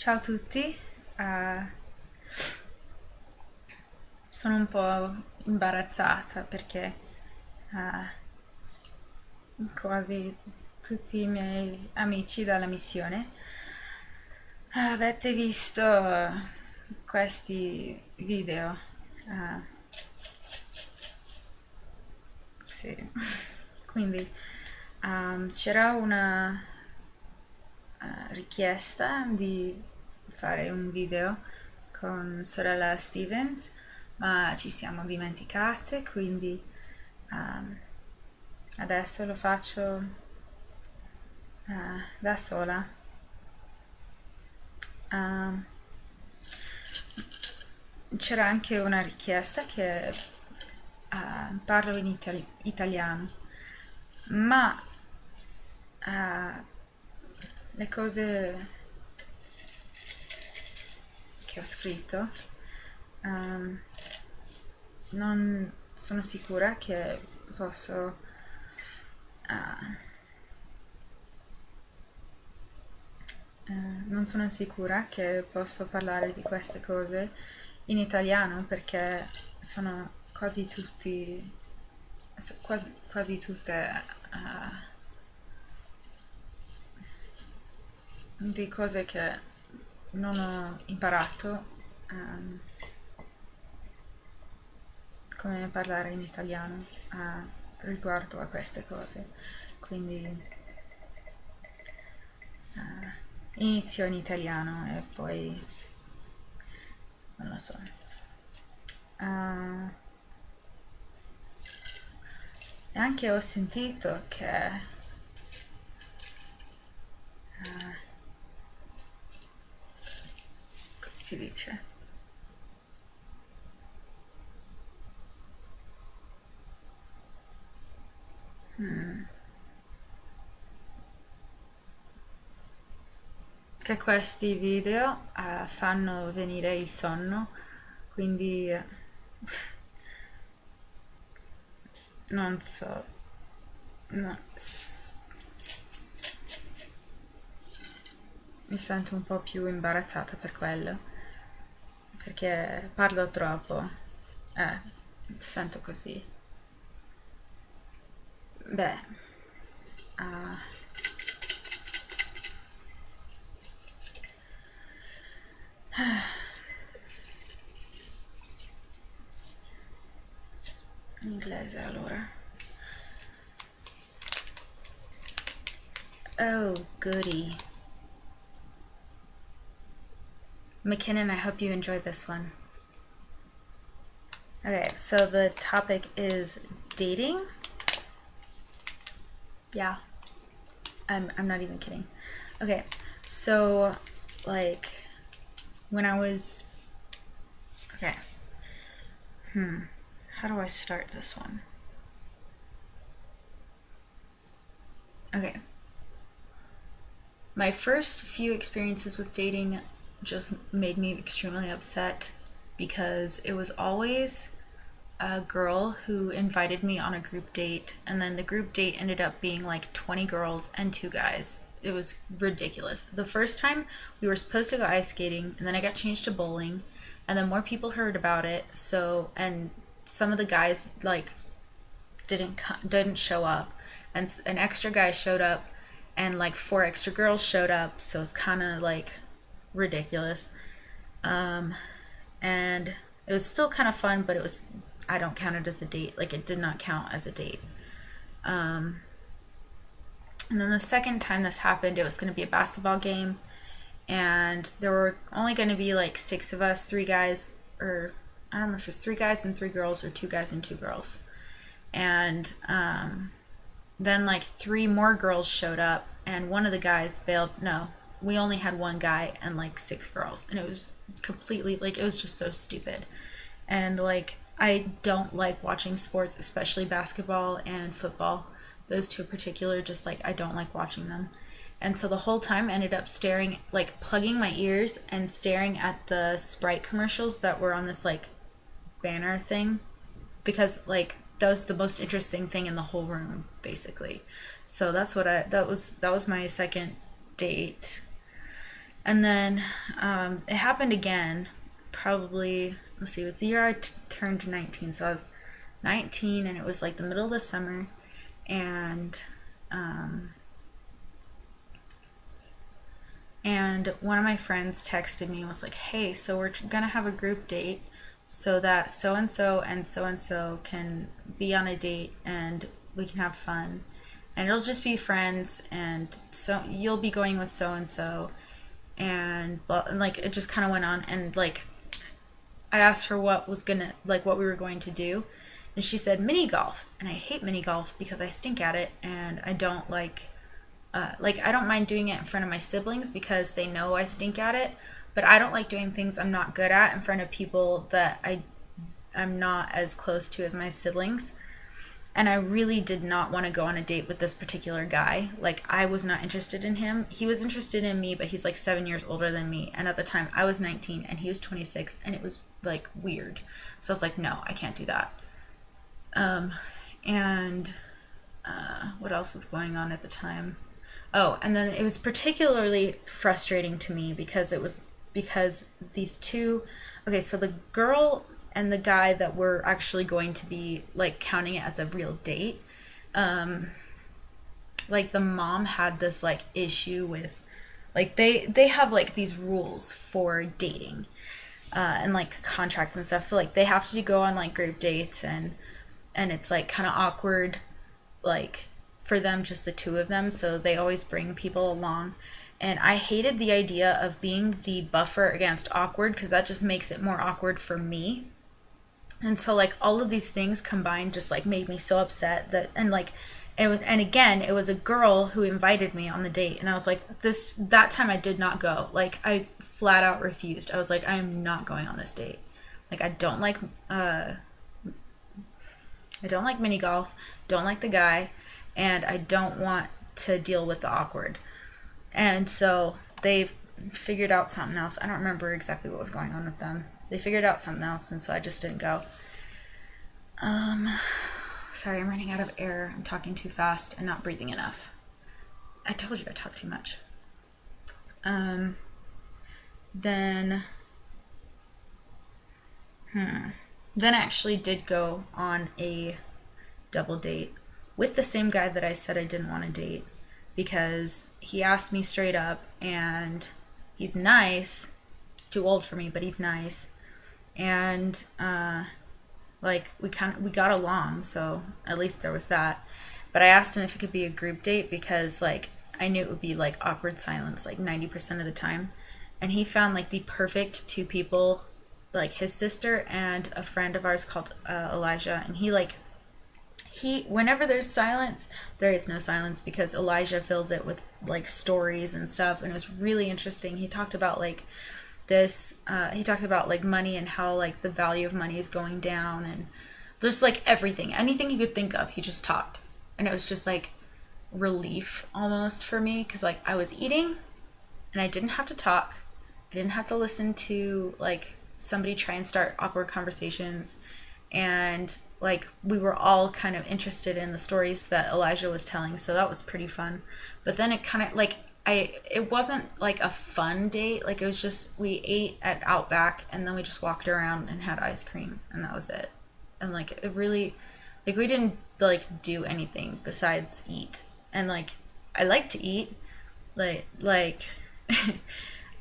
Ciao a tutti. Eh, sono un po' imbarazzata perché quasi tutti i miei amici dalla missione avete visto questi video. Eh, sì. Quindi c'era una richiesta di fare un video con sorella Stevens, ma ci siamo dimenticate, quindi ehm, adesso lo faccio da sola. Ehm, C'era anche una richiesta che parlo in italiano, ma le cose che ho scritto ehm, non sono sicura che posso non sono sicura che posso parlare di queste cose in italiano perché sono quasi tutte di cose che non ho imparato come parlare in italiano riguardo a queste cose. Quindi inizio in italiano e poi non lo so. Ah, e anche ho sentito che come si dice? Che questi video fanno venire il sonno, quindi non so, no, mi sento un po' più imbarazzata per quello, perché parlo troppo. Eh, sento così. Beh, ah, in inglese allora. Oh, goody. McKinnon, I hope you enjoyed this one. Okay, so the topic is dating. Yeah, I'm not even kidding. Okay, so like when I was okay, how do I start this one? Okay, my first few experiences with dating just made me extremely upset because it was always a girl who invited me on a group date, and then the group date ended up being like 20 girls and 2 guys. It was ridiculous. The first time we were supposed to go ice skating, and then I got changed to bowling, and then more people heard about it. So, and some of the guys like didn't show up, and an extra guy showed up, and like 4 extra girls showed up. So it's kind of like ridiculous. And it was still kind of fun, but it was I don't count it as a date. Like it did not count as a date. And then the second time this happened, it was going to be a basketball game, and there were only going to be like 6 of us, 3 guys, or I don't know if it was 3 guys and 3 girls or 2 guys and 2 girls. And then like 3 more girls showed up, and one of the guys bailed. No, we only had 1 guy and like 6 girls, and it was completely like it was just so stupid. And like I don't like watching sports, especially basketball and football. Those two in particular, just like I don't like watching them. And so the whole time I ended up staring, like plugging my ears and staring at the Sprite commercials that were on this like banner thing, because like that was the most interesting thing in the whole room, basically. So that was my second date. And then it happened again, probably, let's see, it was the year I turned 19. So I was 19 and it was like the middle of the summer. And one of my friends texted me and was like, hey, so we're gonna have a group date so that so and so can be on a date and we can have fun. And it'll just be friends, and so you'll be going with so and so. And like it just kind of went on, and like I asked her what we were going to do, and she said mini golf. And I hate mini golf because I stink at it, and I don't I don't mind doing it in front of my siblings because they know I stink at it, but I don't like doing things I'm not good at in front of people that I'm not as close to as my siblings. And I really did not want to go on a date with this particular guy. Like, I was not interested in him. He was interested in me, but he's like 7 years older than me. And at the time, I was 19 and he was 26, and it was like weird. So I was like, no, I can't do that. And what else was going on at the time? Oh, and then it was particularly frustrating to me because these two, okay, so the girl and the guy that were actually going to be like counting it as a real date, like the mom had this like issue with, like they have like these rules for dating, and like contracts and stuff. So like they have to go on like group dates, and it's like kind of awkward, like for them, just the two of them. So they always bring people along. And I hated the idea of being the buffer against awkward because that just makes it more awkward for me. And so like all of these things combined just like made me so upset that, and like and again, it was a girl who invited me on the date, and I was like, that time I did not go. Like I flat out refused. I was like, I am not going on this date. Like I don't like mini golf, don't like the guy, and I don't want to deal with the awkward. And so they figured out something else. I don't remember exactly what was going on with them. They figured out something else, and so I just didn't go. Sorry, I'm running out of air. I'm talking too fast and not breathing enough. I told you I talk too much. Then I actually did go on a double date with the same guy that I said I didn't want to date, because he asked me straight up, and he's nice. He's too old for me, but he's nice. And like we got along, so at least there was that. But I asked him if it could be a group date because like I knew it would be like awkward silence like 90% of the time. And he found like the perfect two people, like his sister and a friend of ours called Elijah. And he whenever there's silence, there is no silence, because Elijah fills it with like stories and stuff. And it was really interesting. He talked about like he talked about like money and how like the value of money is going down, and just like anything he could think of, he just talked. And it was just like relief almost for me, because like I was eating and I didn't have to talk. I didn't have to listen to like somebody try and start awkward conversations. And like we were all kind of interested in the stories that Elijah was telling, so that was pretty fun. But then it kind of like it wasn't like a fun date. Like it was just, we ate at Outback and then we just walked around and had ice cream, and that was it. And like it really, like we didn't like do anything besides eat. And like I like to eat, like you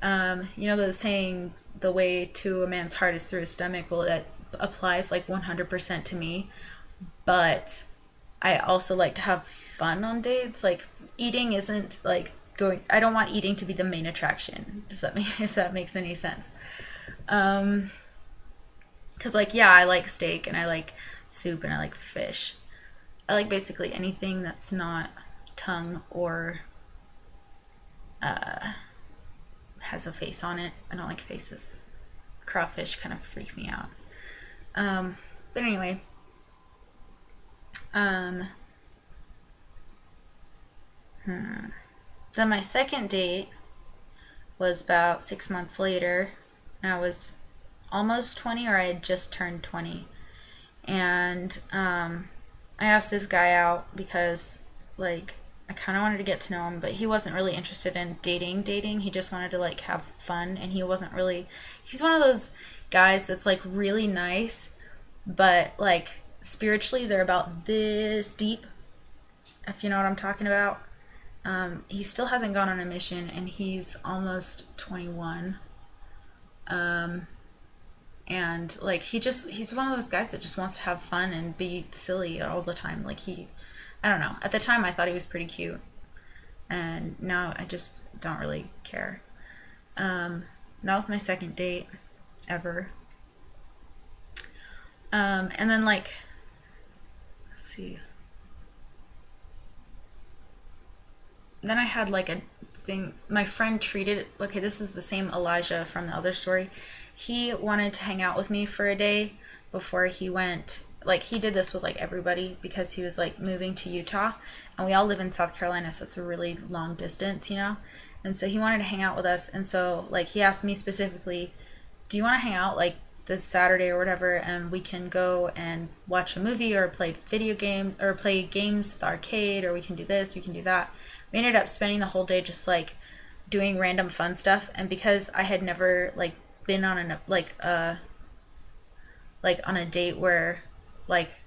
know the saying, the way to a man's heart is through his stomach. Well, that applies like 100% to me. But I also like to have fun on dates. Like eating isn't like I don't want eating to be the main attraction. Does that make, if that makes any sense? Because like, yeah, I like steak and I like soup and I like fish. I like basically anything that's not tongue or has a face on it. I don't like faces. Crawfish kind of freak me out. But anyway, Then my second date was about 6 months later, and I was almost 20, or I had just turned 20. And I asked this guy out because like I kind of wanted to get to know him, but he wasn't really interested in dating. He just wanted to like have fun, and he wasn't really. He's one of those guys that's like really nice, but like spiritually they're about this deep, if you know what I'm talking about. He still hasn't gone on a mission, and he's almost 21. And like he's one of those guys that just wants to have fun and be silly all the time. Like I don't know. At the time I thought he was pretty cute, and now I just don't really care. That was my second date ever. And then like, let's see. Then I had like a thing. My friend treated. Okay, this is the same Elijah from the other story. He wanted to hang out with me for a day before he went. Like he did this with like everybody because he was like moving to Utah, and we all live in South Carolina, so it's a really long distance, you know. And so he wanted to hang out with us, and so like he asked me specifically, "Do you want to hang out like this Saturday or whatever, and we can go and watch a movie or play video game or play games at the arcade, or we can do this, we can do that." We ended up spending the whole day just like doing random fun stuff, and because I had never like been on on a date where like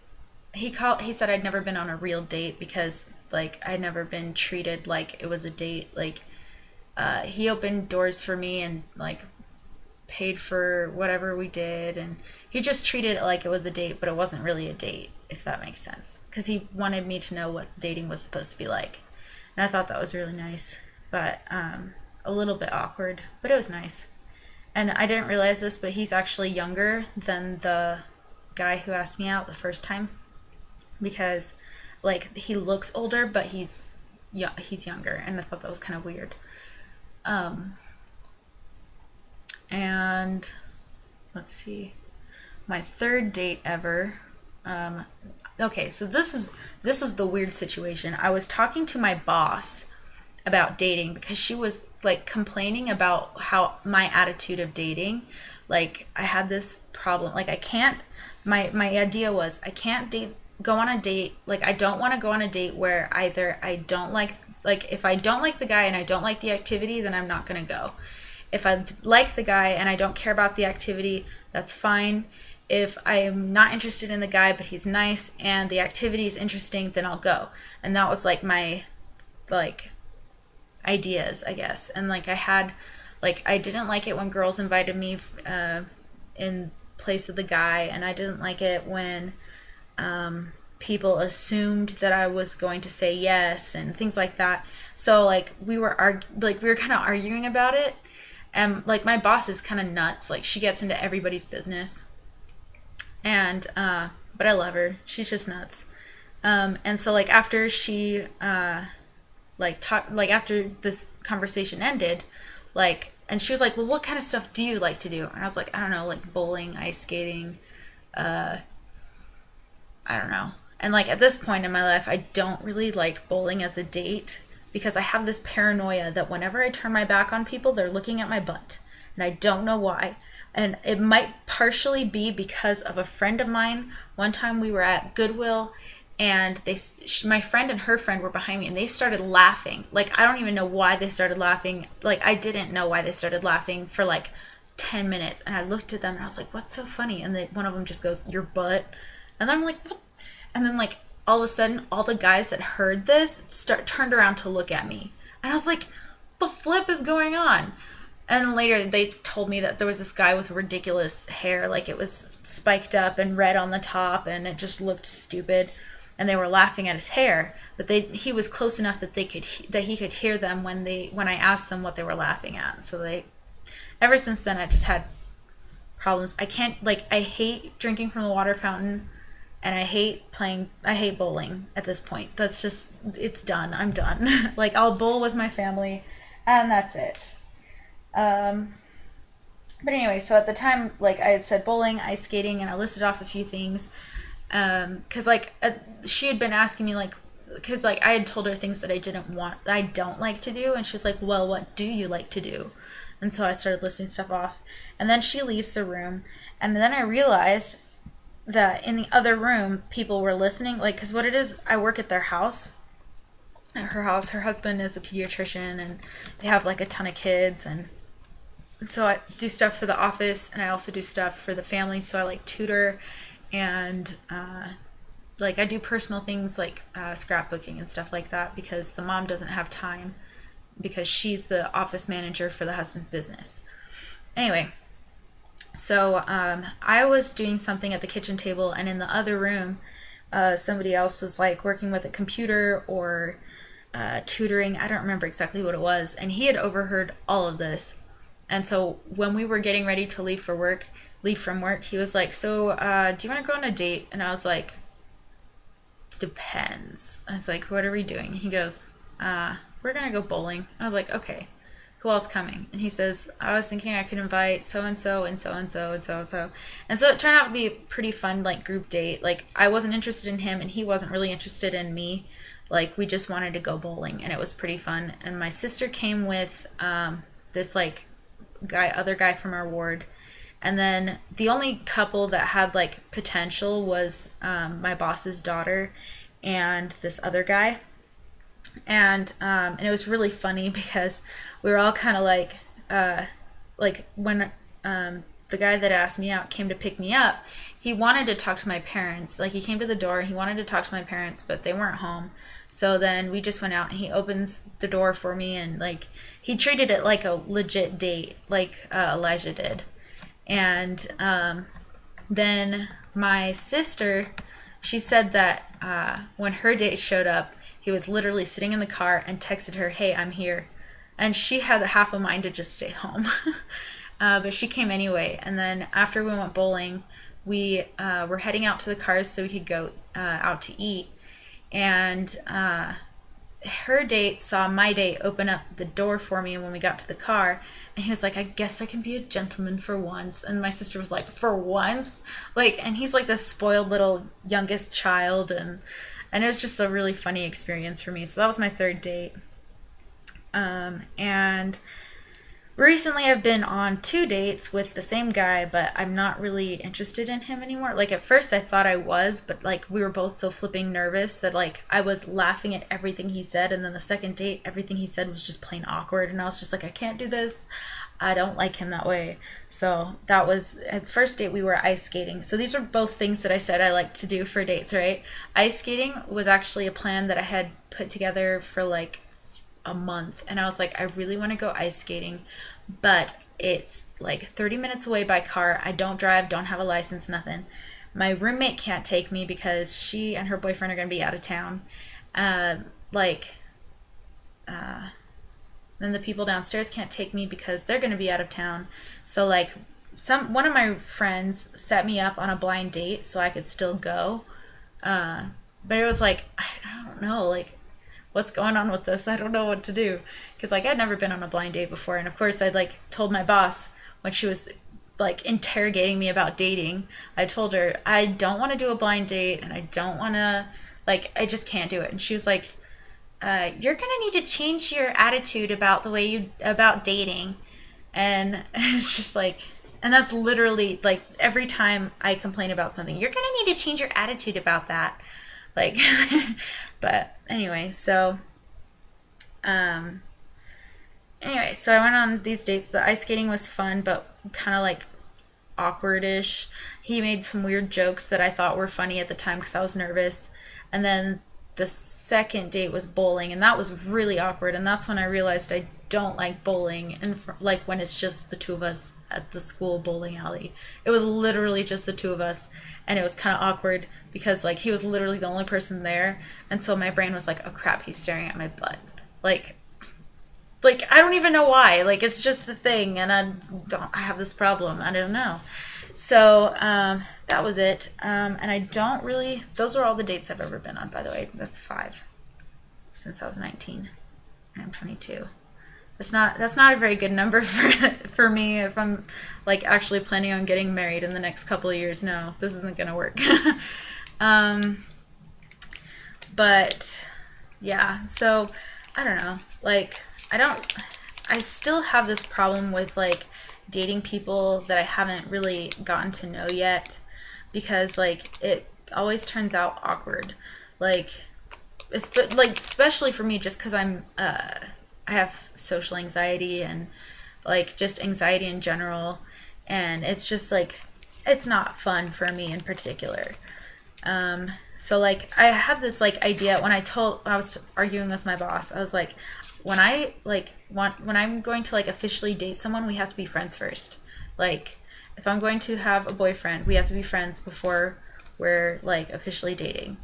he said I'd never been on a real date because like I'd never been treated like it was a date. Like he opened doors for me and like paid for whatever we did, and he just treated it like it was a date, but it wasn't really a date, if that makes sense, because he wanted me to know what dating was supposed to be like. And I thought that was really nice, but a little bit awkward, but it was nice. And I didn't realize this, but he's actually younger than the guy who asked me out the first time, because like he looks older, but he's younger, and I thought that was kind of weird. And let's see, my third date ever. Okay, so this was the weird situation. I was talking to my boss about dating because she was like complaining about how my attitude of dating. Like I had this problem. Like I can't. My idea was I can't go on a date. Like I don't want to go on a date where either I don't like if I don't like the guy and I don't like the activity, then I'm not gonna go. If I like the guy and I don't care about the activity, that's fine. If I am not interested in the guy but he's nice and the activity is interesting, then I'll go. And that was like my like ideas, I guess. And like I had like I didn't like it when girls invited me in place of the guy, and I didn't like it when people assumed that I was going to say yes and things like that. So like we were kind of arguing about it, and like my boss is kind of nuts. Like she gets into everybody's business, and but I love her. She's just nuts. And so like after she after this conversation ended, like, and she was like, "Well, what kind of stuff do you like to do?" And I was like, "I don't know, like bowling, ice skating, I don't know." And like at this point in my life, I don't really like bowling as a date because I have this paranoia that whenever I turn my back on people, they're looking at my butt, and I don't know why. And it might partially be because of a friend of mine. One time we were at Goodwill, and my friend and her friend were behind me, and they started laughing. Like I don't even know why they started laughing. Like I didn't know why they started laughing for like 10 minutes, and I looked at them and I was like, "What's so funny?" And one of them just goes, "Your butt." And then I'm like, "What?" And then like all of a sudden, all the guys that heard this turned around to look at me, and I was like, "The flip is going on?" And later they told me that there was this guy with ridiculous hair, like it was spiked up and red on the top, and it just looked stupid. And they were laughing at his hair, but he was close enough that he could hear them when I asked them what they were laughing at. So ever since then I just had problems. I hate drinking from the water fountain, and I hate bowling at this point. That's just, it's done. I'm done. Like I'll bowl with my family, and that's it. But anyway, so at the time, like I had said bowling, ice skating, and I listed off a few things. Cause like she had been asking me like, cause like I had told her things that I don't like to do. And she was like, "Well, what do you like to do?" And so I started listing stuff off, and then she leaves the room. And then I realized that in the other room, people were listening. Like, cause what it is, I work at their house, at her house. Her husband is a pediatrician, and they have like a ton of kids, and so I do stuff for the office, and I also do stuff for the family. So I like tutor, and like I do personal things like scrapbooking and stuff like that, because the mom doesn't have time because she's the office manager for the husband's business. Anyway, so I was doing something at the kitchen table, and in the other room, somebody else was like working with a computer or tutoring. I don't remember exactly what it was, and he had overheard all of this. And so when we were getting ready to leave from work, he was like, "So, do you want to go on a date?" And I was like, "It depends." I was like, "What are we doing?" He goes, "We're gonna go bowling." I was like, "Okay, who else coming?" And he says, "I was thinking I could invite so and so and so and so and so and so." And so it turned out to be a pretty fun like group date. Like I wasn't interested in him, and he wasn't really interested in me. Like we just wanted to go bowling, and it was pretty fun. And my sister came with this like other guy from our ward. And then the only couple that had like potential was my boss's daughter and this other guy. And it was really funny because we were all kind of like when the guy that asked me out came to pick me up, he wanted to talk to my parents. Like he came to the door, he wanted to talk to my parents, but they weren't home. So then we just went out, and he opens the door for me, and like he treated it like a legit date, like Elijah did. And then my sister, she said that when her date showed up, he was literally sitting in the car and texted her, "Hey, I'm here." And she had half a mind to just stay home. But she came anyway. And then after we went bowling, we were heading out to the cars so we could go out to eat. And her date saw my date open up the door for me when we got to the car, and he was like, "I guess I can be a gentleman for once." And my sister was like, "For once?" Like, and he's like the spoiled little youngest child, and it was just a really funny experience for me. So that was my third date. And recently I've been on 2 dates with the same guy, but I'm not really interested in him anymore. Like at first I thought I was, but like we were both so flipping nervous that like I was laughing at everything he said. And then the second date, everything he said was just plain awkward, and I was just like, I can't do this. I don't like him that way. So that was at first date. We were ice skating. So these were both things that I said I like to do for dates, right? Ice skating was actually a plan that I had put together for like a month, and I was like, I really want to go ice skating, but it's like 30 minutes away by car. I don't drive, don't have a license, nothing. My roommate can't take me because she and her boyfriend are going to be out of town. Then the people downstairs can't take me because they're going to be out of town. So like one of my friends set me up on a blind date so I could still go. But it was like, I don't know, like what's going on with this? I don't know what to do. Because like I'd never been on a blind date before. And of course I'd like told my boss when she was like interrogating me about dating, I told her I don't want to do a blind date, and I don't want to, like, I just can't do it. And she was like, you're gonna need to change your attitude about the way about dating. And it's just like, and that's literally like every time I complain about something, you're gonna need to change your attitude about that. Like, but anyway, so I went on these dates. The ice skating was fun, but kind of like awkward-ish. He made some weird jokes that I thought were funny at the time because I was nervous. And then the second date was bowling, and that was really awkward. And that's when I realized I don't like bowling, and like when it's just the two of us at the school bowling alley. It was literally just the two of us, and it was kind of awkward because like he was literally the only person there, and so my brain was like, oh crap, he's staring at my butt. Like I don't even know why. Like it's just a thing, and I have this problem. I don't know. So that was it. And I don't really. Those are all the dates I've ever been on. By the way, that's 5 since I was 19. And I'm 22. That's not a very good number for me if I'm like actually planning on getting married in the next couple of years. No, this isn't gonna work. But yeah, so I don't know. Like I still have this problem with like dating people that I haven't really gotten to know yet, because like it always turns out awkward. Like like especially for me, just because I have social anxiety and like just anxiety in general, and it's just like it's not fun for me in particular. So like I had this like idea when I was arguing with my boss. I was like, when I'm going to like officially date someone, we have to be friends first. Like if I'm going to have a boyfriend, we have to be friends before we're like officially dating.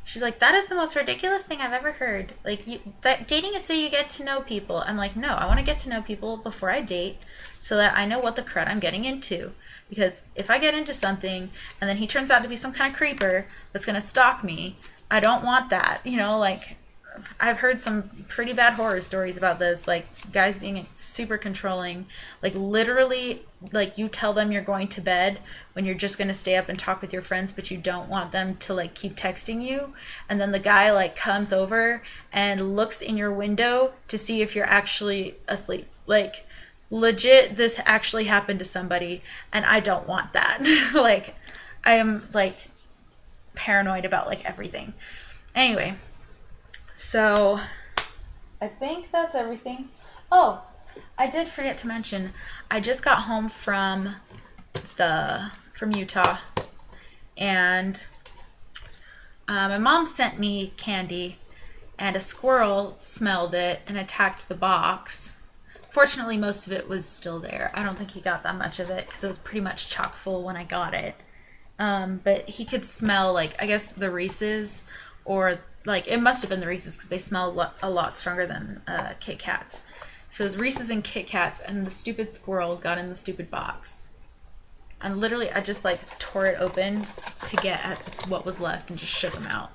She's like, that is the most ridiculous thing I've ever heard. Like, that dating is so you get to know people. I'm like, no, I want to get to know people before I date so that I know what the crud I'm getting into. Because if I get into something and then he turns out to be some kind of creeper that's going to stalk me, I don't want that. You know, like, I've heard some pretty bad horror stories about this, like guys being super controlling, like literally, like you tell them you're going to bed when you're just going to stay up and talk with your friends, but you don't want them to like keep texting you, and then the guy like comes over and looks in your window to see if you're actually asleep. Like legit, this actually happened to somebody, and I don't want that. Like I am like paranoid about like everything. Anyway, so I think that's everything. Oh, I did forget to mention, I just got home from Utah, and my mom sent me candy, and a squirrel smelled it and attacked the box. Fortunately, most of it was still there. I don't think he got that much of it because it was pretty much chock full when I got it. But he could smell, like, I guess the Reese's, or like it must have been the Reese's because they smell a lot stronger than Kit Kats. So it was Reese's and Kit Kats, and the stupid squirrel got in the stupid box. And literally, I just like tore it open to get at what was left and just shook them out.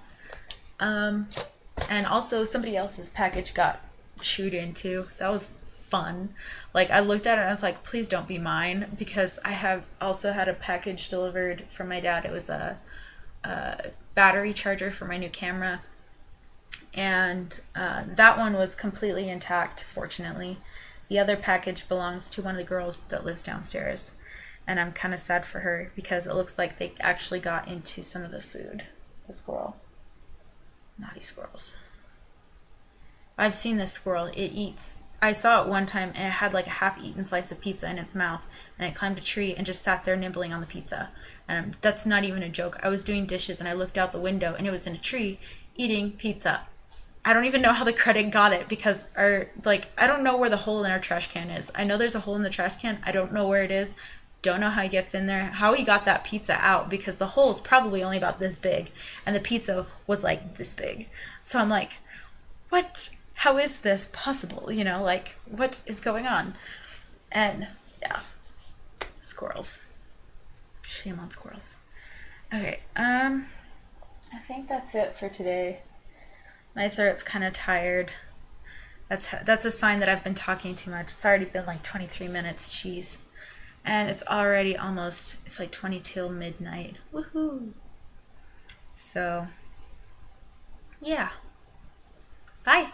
And also, somebody else's package got chewed into. That was fun. Like, I looked at it and I was like, please don't be mine, because I have also had a package delivered from my dad. It was a battery charger for my new camera, and that one was completely intact, fortunately. The other package belongs to one of the girls that lives downstairs, and I'm kind of sad for her because it looks like they actually got into some of the food. The squirrel. Naughty squirrels. I've seen this squirrel. It eats. I saw it one time, and it had like a half-eaten slice of pizza in its mouth, and it climbed a tree and just sat there nibbling on the pizza. And that's not even a joke. I was doing dishes, and I looked out the window, and it was in a tree eating pizza. I don't even know how the credit got it, because I don't know where the hole in our trash can is. I know there's a hole in the trash can. I don't know where it is. Don't know how he gets in there, how he got that pizza out, because the hole is probably only about this big, and the pizza was like this big. So I'm like, what? How is this possible? You know, like, what is going on? And yeah, squirrels. Shame on squirrels. Okay, I think that's it for today. My throat's kind of tired. That's a sign that I've been talking too much. It's already been like 23 minutes, jeez. And it's already it's like 20 till midnight. Woohoo! So, yeah. Bye.